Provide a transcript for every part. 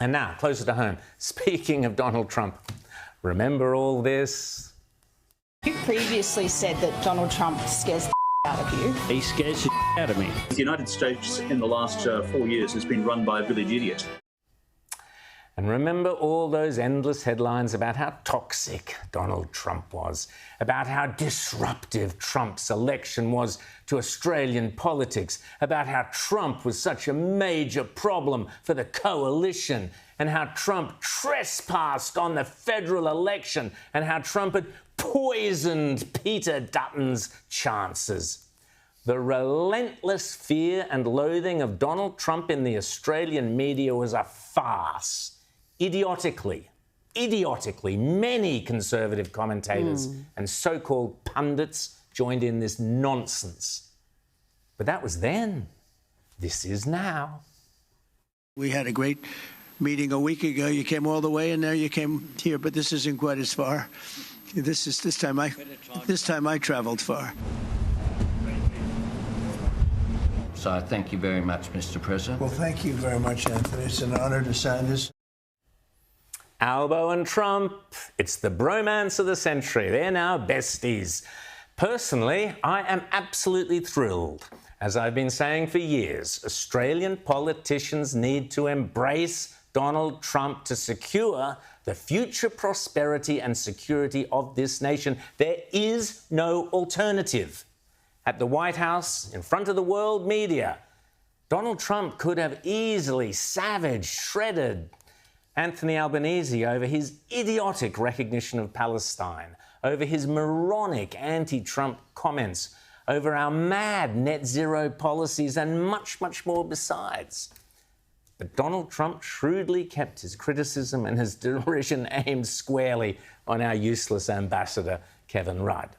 And now, closer to home, speaking of Donald Trump, remember all this? You previously said that Donald Trump scares the out of you. He scares the out of me. The United States in the last 4 years has been run by a village idiot. And remember all those endless headlines about how toxic Donald Trump was, about how disruptive Trump's election was to Australian politics, about how Trump was such a major problem for the coalition, and how Trump trespassed on the federal election, and how Trump had poisoned Peter Dutton's chances. The relentless fear and loathing of Donald Trump in the Australian media was a farce. Idiotically, many conservative commentators and so-called pundits joined in this nonsense. But that was then. This is now. We had a great meeting a week ago. You came all the way, and now you came here, but this isn't quite as far. This time I traveled far. So I thank you very much, Mr. President. Well, thank you very much, Anthony. It's an honor to sign this. Albo and Trump, it's the bromance of the century. They're now besties. Personally, I am absolutely thrilled. As I've been saying for years, Australian politicians need to embrace Donald Trump to secure the future prosperity and security of this nation. There is no alternative. At the White House, in front of the world media, Donald Trump could have easily savaged, shredded Anthony Albanese over his idiotic recognition of Palestine, over his moronic anti-Trump comments, over our mad net zero policies, and much, much more besides. But Donald Trump shrewdly kept his criticism and his derision aimed squarely on our useless ambassador, Kevin Rudd.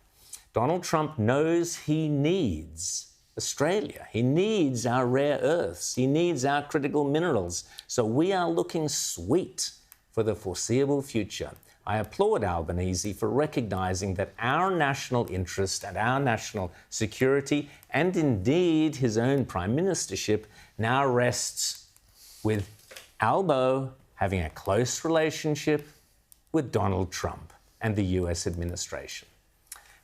Donald Trump knows he needs Australia. He needs our rare earths. He needs our critical minerals. So we are looking sweet for the foreseeable future. I applaud Albanese for recognising that our national interest and our national security, and indeed his own prime ministership, now rests with Albo having a close relationship with Donald Trump and the US administration.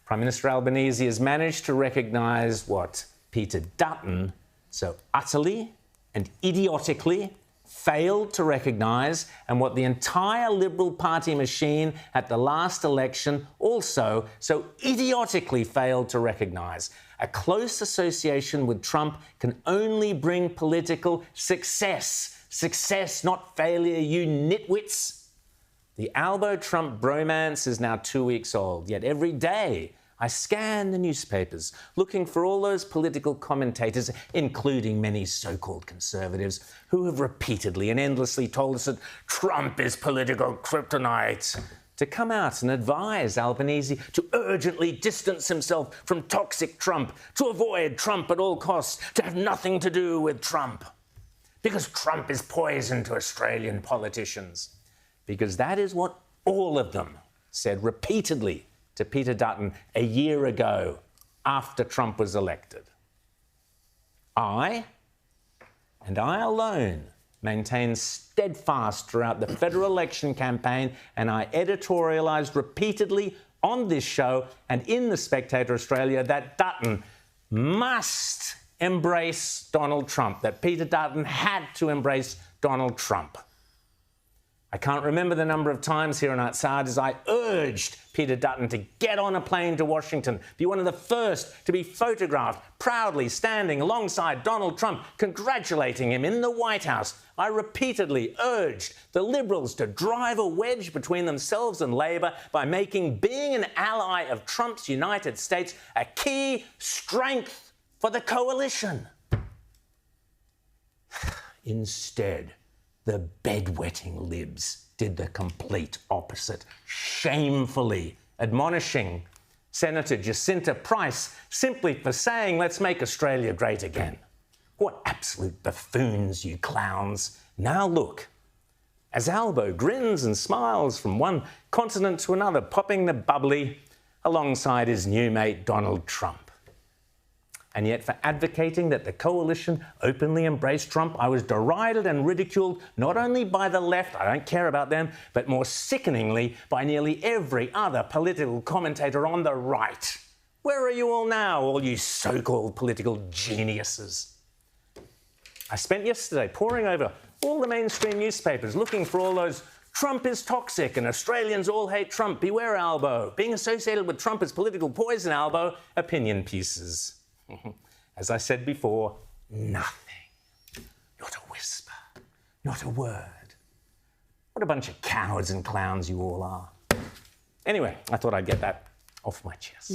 Prime Minister Albanese has managed to recognise what Peter Dutton so utterly and idiotically failed to recognise, and what the entire Liberal Party machine at the last election also so idiotically failed to recognise. A close association with Trump can only bring political success. Success, not failure, you nitwits. The Albo-Trump bromance is now 2 weeks old, yet every day I scan the newspapers looking for all those political commentators, including many so-called conservatives, who have repeatedly and endlessly told us that Trump is political kryptonite, to come out and advise Albanese to urgently distance himself from toxic Trump, to avoid Trump at all costs, to have nothing to do with Trump. Because Trump is poison to Australian politicians. Because that is what all of them said repeatedly to Peter Dutton a year ago after Trump was elected. I, and I alone, maintained steadfast throughout the federal election campaign, and I editorialised repeatedly on this show and in The Spectator Australia that Dutton must embrace Donald Trump, that Peter Dutton had to embrace Donald Trump. I can't remember the number of times here on Outside as I urged Peter Dutton to get on a plane to Washington, be one of the first to be photographed proudly standing alongside Donald Trump, congratulating him in the White House. I repeatedly urged the Liberals to drive a wedge between themselves and Labor by making being an ally of Trump's United States a key strength for the coalition. Instead, the bedwetting libs did the complete opposite, shamefully admonishing Senator Jacinta Price simply for saying, "Let's make Australia great again." What absolute buffoons, you clowns. Now look, as Albo grins and smiles from one continent to another, popping the bubbly alongside his new mate Donald Trump. And yet for advocating that the coalition openly embraced Trump, I was derided and ridiculed not only by the left, I don't care about them, but more sickeningly by nearly every other political commentator on the right. Where are you all now, all you so-called political geniuses? I spent yesterday poring over all the mainstream newspapers looking for all those Trump is toxic and Australians all hate Trump, beware Albo, being associated with Trump is political poison Albo, opinion pieces. As I said before, nothing. Not a whisper, not a word. What a bunch of cowards and clowns you all are. Anyway, I thought I'd get that off my chest.